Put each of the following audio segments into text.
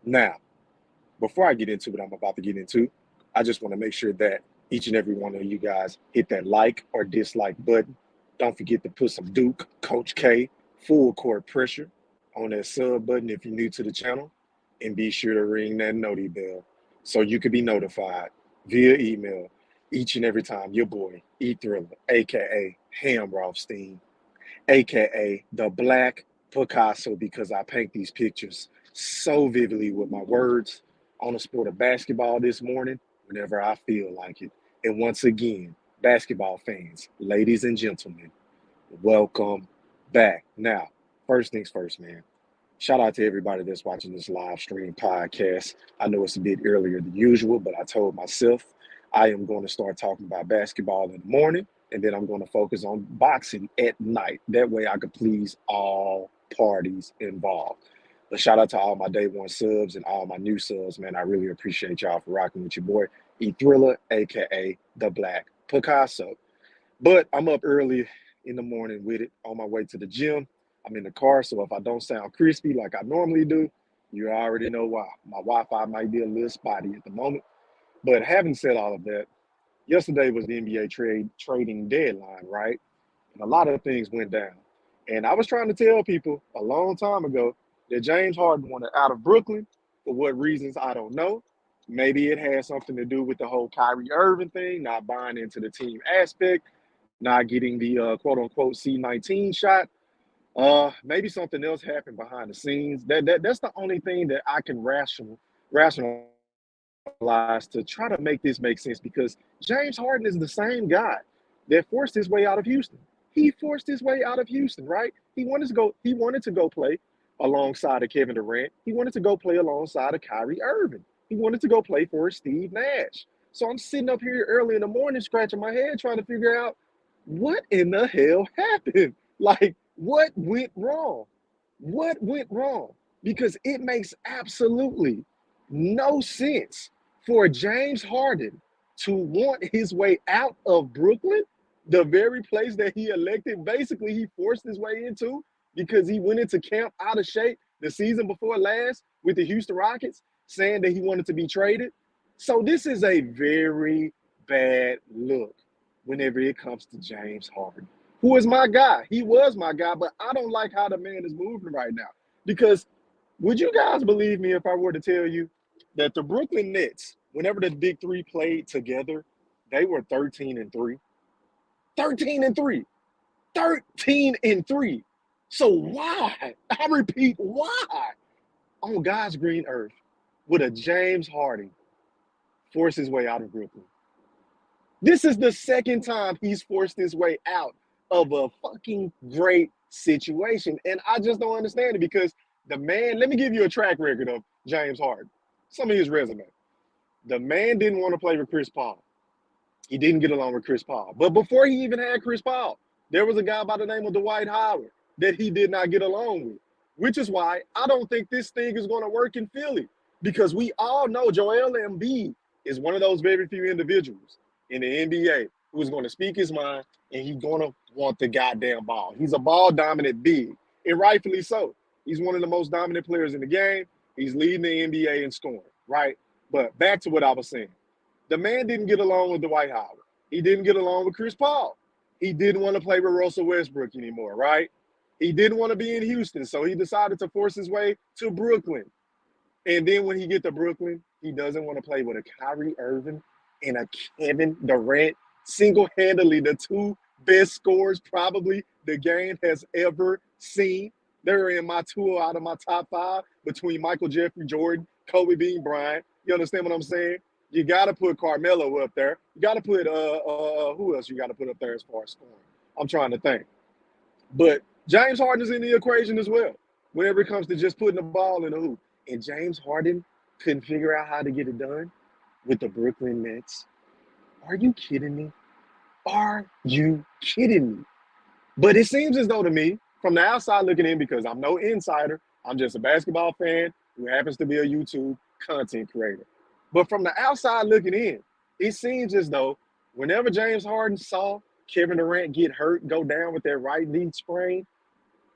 Now, before I get into what I'm about to get into, I just want to make sure that each and every one of you guys hit that like or dislike button. Don't forget to put some Duke, Coach K, full court pressure on that sub button if you're new to the channel. And be sure to ring that noti bell so you can be notified via email each and every time your boy, E Thriller, aka Ham Rothstein, aka the Black Picasso, because I paint these pictures so vividly with my words on the sport of basketball this morning whenever I feel like it. And once again, basketball fans, ladies and gentlemen, welcome back. Now, first things first, man. Shout out to everybody that's watching this live stream podcast. I know it's a bit earlier than usual, but I told myself I am going to start talking about basketball in the morning, and then I'm going to focus on boxing at night. That way I could please all parties involved. But shout out to all my day one subs and all my new subs, man. I really appreciate y'all for rocking with your boy, E Thriller, aka the Black Picasso. But I'm up early in the morning with it on my way to the gym. I'm in the car, so if I don't sound crispy like I normally do, you already know why. My Wi-Fi might be a little spotty at the moment. But having said all of that, yesterday was the NBA trading deadline, right? And a lot of things went down. And I was trying to tell people a long time ago that James Harden wanted out of Brooklyn. For what reasons, I don't know. Maybe it had something to do with the whole Kyrie Irving thing, not buying into the team aspect, not getting the quote unquote C19 shot. Maybe something else happened behind the scenes. That's the only thing that I can rationalize to try to make this make sense, because James Harden is the same guy that forced his way out of Houston. He forced his way out of Houston, right? He wanted to go play alongside of Kevin Durant. He wanted to go play alongside of Kyrie Irving. He wanted to go play for Steve Nash. So I'm sitting up here early in the morning scratching my head trying to figure out what in the hell happened. Like, what went wrong? What went wrong? Because it makes absolutely no sense for James Harden to want his way out of Brooklyn, the very place that he elected. Basically, he forced his way into because he went into camp out of shape the season before last with the Houston Rockets, saying that he wanted to be traded. So this is a very bad look whenever it comes to James Harden, who is my guy. He was my guy, but I don't like how the man is moving right now. Because would you guys believe me if I were to tell you that the Brooklyn Nets, whenever the Big Three played together, they were 13 and 3. 13 and 3. 13 and 3. So why? I repeat, why on God's green earth would a James Harden force his way out of Brooklyn? This is the second time he's forced his way out of a fucking great situation. And I just don't understand it, because the man, let me give you a track record of James Harden, some of his resume. The man didn't want to play with Chris Paul. He didn't get along with Chris Paul. But before he even had Chris Paul, there was a guy by the name of Dwight Howard that he did not get along with, which is why I don't think this thing is going to work in Philly, because we all know Joel Embiid is one of those very few individuals in the NBA who is going to speak his mind, and he's going to want the goddamn ball. He's a ball dominant big, and rightfully so. He's one of the most dominant players in the game. He's leading the NBA in scoring, right? But back to what I was saying. The man didn't get along with Dwight Howard. He didn't get along with Chris Paul. He didn't want to play with Russell Westbrook anymore, right? He didn't want to be in Houston, so he decided to force his way to Brooklyn. And then when he get to Brooklyn, he doesn't want to play with a Kyrie Irving and a Kevin Durant, single-handedly the two best scorers probably the game has ever seen. They're in my two out of my top five between Michael Jeffrey Jordan, Kobe Bean Bryant. You understand what I'm saying? You got to put Carmelo up there. You got to put who else you got to put up there as far as scoring? I'm trying to think. But James Harden is in the equation as well whenever it comes to just putting the ball in the hoop. And James Harden couldn't figure out how to get it done with the Brooklyn Nets. Are you kidding me? Are you kidding me? But it seems as though to me, from the outside looking in, because I'm no insider, I'm just a basketball fan who happens to be a YouTube content creator. But from the outside looking in, it seems as though whenever James Harden saw Kevin Durant get hurt, go down with that right knee sprain,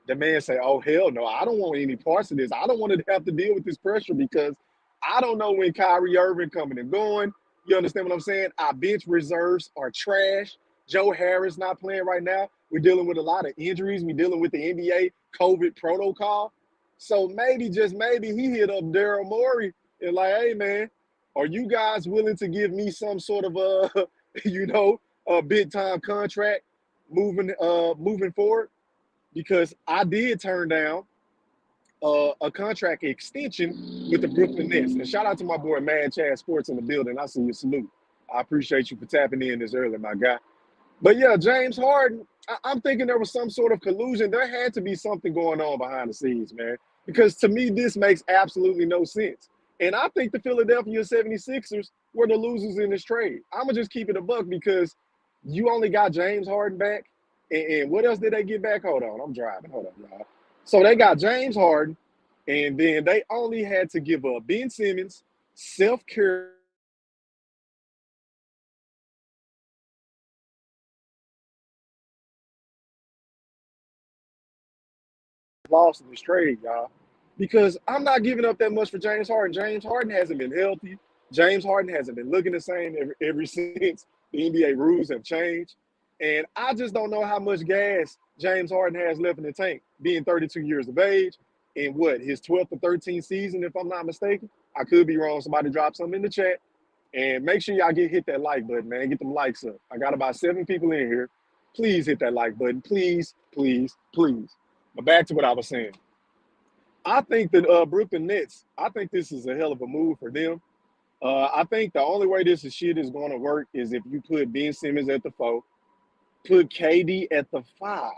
The man say, "Oh hell no, I don't want any parts of this. I don't want to have to deal with this pressure because I don't know when Kyrie Irving coming and going. You understand what I'm saying? Our bench reserves are trash. Joe Harris not playing right now. We're dealing with a lot of injuries. We're dealing with the NBA COVID protocol. So maybe, just maybe, he hit up Daryl Morey and like, hey man, are you guys willing to give me some sort of a, a big time contract moving forward? Because I did turn down a contract extension with the Brooklyn Nets. And shout out to my boy Mad Chad Sports in the building. I see you, salute. I appreciate you for tapping in this early, my guy. But yeah, James Harden, I'm thinking there was some sort of collusion. There had to be something going on behind the scenes, man. Because to me, this makes absolutely no sense. And I think the Philadelphia 76ers were the losers in this trade. I'm going to just keep it a buck because you only got James Harden back. And what else did they get back? Hold on, I'm driving. Hold on, y'all. So they got James Harden, and then they only had to give up Ben Simmons, Seth Curry, lost in this trade, y'all. Because I'm not giving up that much for James Harden. James Harden hasn't been healthy. James Harden hasn't been looking the same ever since the NBA rules have changed. And I just don't know how much gas James Harden has left in the tank, being 32 years of age, in what, his 12th or 13th season, if I'm not mistaken. I could be wrong. Somebody drop something in the chat. And make sure y'all hit that like button, man. Get them likes up. I got about 7 people in here. Please hit that like button. Please, please, please. But back to what I was saying. I think that Brooklyn Nets, I think this is a hell of a move for them. I think the only way this shit is going to work is if you put Ben Simmons at the 4, put KD at the 5.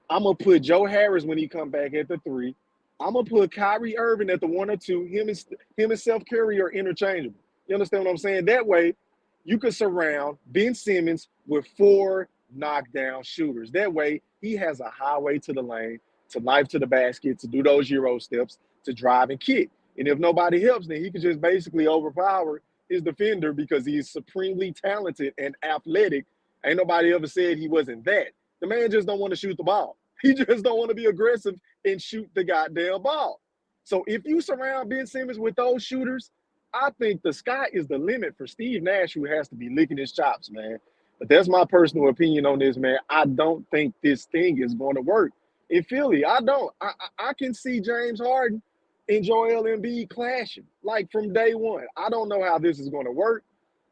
I'm gonna put Joe Harris when he come back at the 3. I'm gonna put Kyrie Irving at the 1 or 2. Him and Seth Curry are interchangeable. You understand what I'm saying? That way, you could surround Ben Simmons with 4 knockdown shooters. That way, he has a highway to the lane, to knife to the basket, to do those Euro steps, to drive and kick. And if nobody helps, then he could just basically overpower his defender because he's supremely talented and athletic. Ain't nobody ever said he wasn't that. The man just don't want to shoot the ball. He just don't want to be aggressive and shoot the goddamn ball. So if you surround Ben Simmons with those shooters, I think the sky is the limit for Steve Nash, who has to be licking his chops, man. But that's my personal opinion on this, man. I don't think this thing is going to work in Philly. I don't. I can see James Harden and Joel Embiid clashing like from day one. I don't know how this is going to work.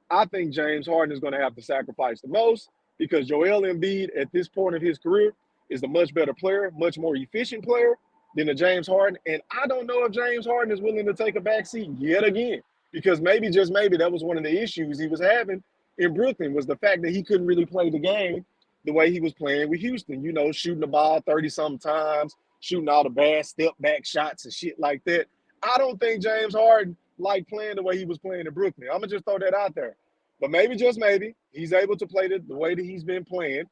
I think James Harden is going to have to sacrifice the most because Joel Embiid at this point of his career is a much better player, much more efficient player than a James Harden. And I don't know if James Harden is willing to take a back seat yet again because maybe, just maybe, that was one of the issues he was having in Brooklyn was the fact that he couldn't really play the game the way he was playing with Houston, shooting the ball 30-something times, shooting all the bad step back shots and shit like that. I don't think James Harden liked playing the way he was playing in Brooklyn. I'm going to just throw that out there. But maybe, just maybe, he's able to play the way that he's been playing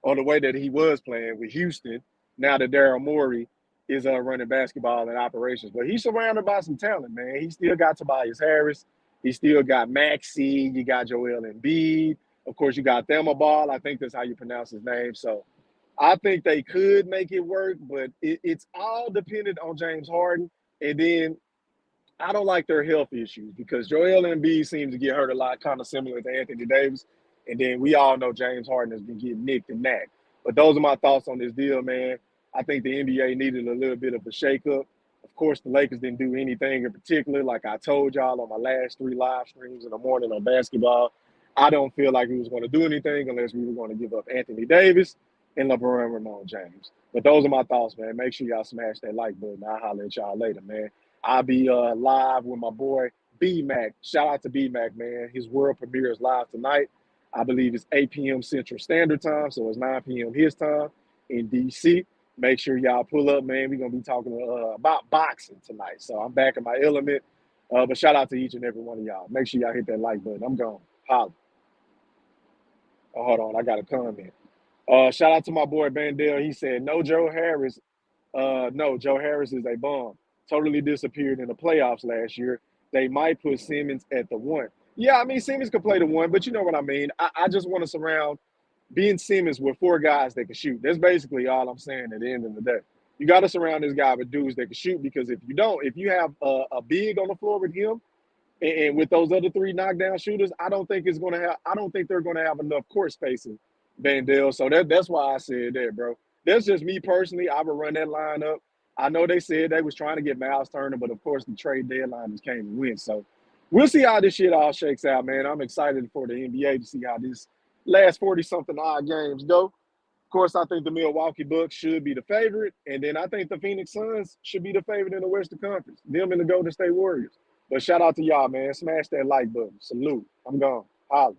or the way that he was playing with Houston now that Daryl Morey is running basketball and operations. But he's surrounded by some talent, man. He still got Tobias Harris. He still got Maxey. You got Joel Embiid. Of course, you got Thelma Ball. I think that's how you pronounce his name. So I think they could make it work, but it's all dependent on James Harden. And then I don't like their health issues because Joel Embiid seems to get hurt a lot, kind of similar to Anthony Davis. And then we all know James Harden has been getting nicked and nacked. But those are my thoughts on this deal, man. I think the NBA needed a little bit of a shakeup. Of course, the Lakers didn't do anything in particular. Like I told y'all on my last 3 live streams in the morning on basketball, I don't feel like we was going to do anything unless we were going to give up Anthony Davis and LeBron Ramon James. But those are my thoughts, man. Make sure y'all smash that like button. I'll holler at y'all later, man. I'll be live with my boy B-Mac. Shout out to B-Mac, man. His world premiere is live tonight. I believe it's 8 p.m. Central Standard Time, so it's 9 p.m. his time in D.C. Make sure y'all pull up, man. We're going to be talking about boxing tonight. So I'm back in my element. But shout out to each and every one of y'all. Make sure y'all hit that like button. I'm gone. Holla. Oh, hold on. I got a comment. Shout out to my boy Bandel. He said, no, Joe Harris. No, Joe Harris is a bum. Totally disappeared in the playoffs last year. They might put Simmons at the 1. Yeah, I mean, Simmons could play the 1, but you know what I mean. I just want to surround Ben Simmons with 4 guys that can shoot. That's basically all I'm saying at the end of the day. You got to surround this guy with dudes that can shoot because if you don't, if you have a big on the floor with him and with those other three knockdown shooters, I don't think it's gonna have. I don't think they're gonna have enough court spacing, Vandell. So that's why I said that, bro. That's just me personally. I would run that line up. I know they said they was trying to get Miles Turner, but of course the trade deadline just came and went. So we'll see how this shit all shakes out, man. I'm excited for the NBA to see how this last 40 something odd games go. Of course, I think the Milwaukee Bucks should be the favorite, and then I think the Phoenix Suns should be the favorite in the Western Conference. Them and the Golden State Warriors. But shout out to y'all, man. Smash that like button. Salute. I'm gone. Holla.